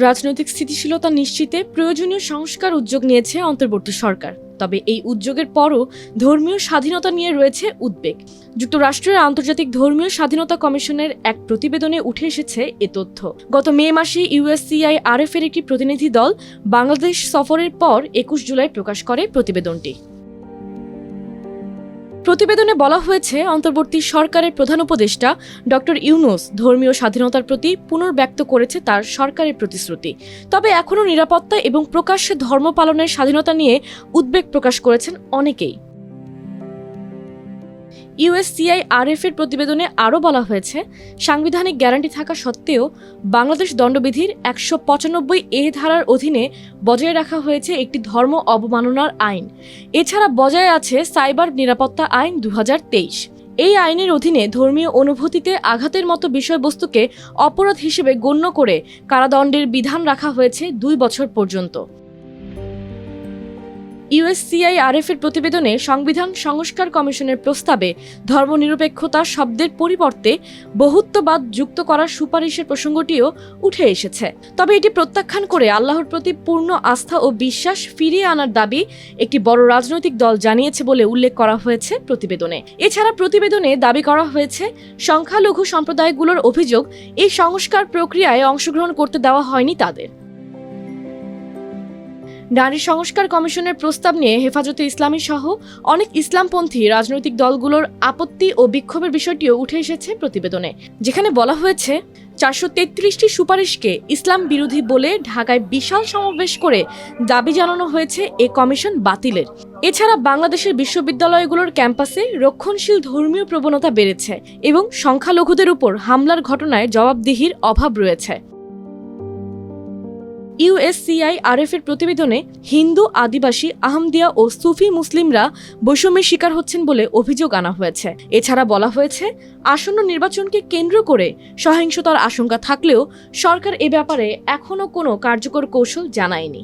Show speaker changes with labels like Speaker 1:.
Speaker 1: রাজনৈতিক স্থিতিশীলতা নিশ্চিতে প্রয়োজনীয় সংস্কার উদ্যোগ নিয়েছে অন্তর্বর্তী সরকার। তবে এই উদ্যোগের পরও ধর্মীয় স্বাধীনতা নিয়ে রয়েছে উদ্বেগ। যুক্তরাষ্ট্রের আন্তর্জাতিক ধর্মীয় স্বাধীনতা কমিশনের এক প্রতিবেদনে উঠে এসেছে এ তথ্য। গত মে মাসে USCIRF এর একটি প্রতিনিধি দল বাংলাদেশ সফরের পর 21 জুলাই প্রকাশ করে প্রতিবেদনটি। প্রতিবেদনে বলা হয়েছে, অন্তর্বর্তী সরকারের প্রধান উপদেষ্টা ডক্টর ইউনূস ধর্মীয় স্বাধীনতার প্রতি পুনর্ব্যক্ত করেছে তার সরকারের প্রতিশ্রুতি। তবে এখনও নিরাপত্তা এবং প্রকাশ্যে ধর্ম পালনের স্বাধীনতা নিয়ে উদ্বেগ প্রকাশ করেছেন অনেকেই। USCIRF এর প্রতিবেদনে আরও বলা হয়েছে, সাংবিধানিক গ্যারান্টি থাকা সত্ত্বেও বাংলাদেশ দণ্ডবিধির 195A ধারার অধীনে বজায় রাখা হয়েছে একটি ধর্ম অবমাননার আইন। এছাড়া বজায় আছে সাইবার নিরাপত্তা আইন 2023। এই আইনের অধীনে ধর্মীয় অনুভূতিতে আঘাতের মতো বিষয়বস্তুকে অপরাধ হিসেবে গণ্য করে কারাদণ্ডের বিধান রাখা হয়েছে 2 বছর পর্যন্ত। USCIRF এর প্রতিবেদনে সংবিধান সংস্কার কমিশনের প্রস্তাবে ধর্মনিরপেক্ষতা শব্দের পরিবর্তে বহুত্ববাদ যুক্ত করার সুপারিশের প্রসঙ্গটিও উঠে এসেছে। তবে এটি প্রত্যাখ্যান করে আল্লাহর প্রতি পূর্ণ আস্থা ও বিশ্বাস ফিরিয়ে আনার দাবি একটি বড় রাজনৈতিক দল জানিয়েছে বলে উল্লেখ করা হয়েছে প্রতিবেদনে। এছাড়া প্রতিবেদনে দাবি করা হয়েছে, সংখ্যালঘু সম্প্রদায়গুলোর অভিযোগ এই সংস্কার প্রক্রিয়ায় অংশগ্রহণ করতে দেওয়া হয়নি তাদের। নারী সংস্কার কমিশনের প্রস্তাব নিয়ে হেফাজতে ইসলামী সহ অনেক ইসলামপন্থী রাজনৈতিক দলগুলোর আপত্তি ও বিক্ষোভের বিষয়টিও উঠে এসেছে প্রতিবেদনে, যেখানে বলা হয়েছে 433টি সুপারিশকে ইসলাম বিরোধী বলে ঢাকায় বিশাল সমাবেশ করে দাবি জানানো হয়েছে এ কমিশন বাতিলের। এছাড়া বাংলাদেশের বিশ্ববিদ্যালয়গুলোর ক্যাম্পাসে রক্ষণশীল ধর্মীয় প্রবণতা বেড়েছে এবং সংখ্যালঘুদের উপর হামলার ঘটনায় জবাবদিহির অভাব রয়েছে। USCIRF এর প্রতিবেদনে হিন্দু, আদিবাসী, আহমদিয়া ও সুফি মুসলিমরা বৈষম্যের শিকার হচ্ছেন বলে অভিযোগ আনা হয়েছে। এছাড়া বলা হয়েছে, আসন্ন নির্বাচনকে কেন্দ্র করে সহিংসতার আশঙ্কা থাকলেও সরকার এ ব্যাপারে এখনও কোনো কার্যকর কৌশল জানায়নি।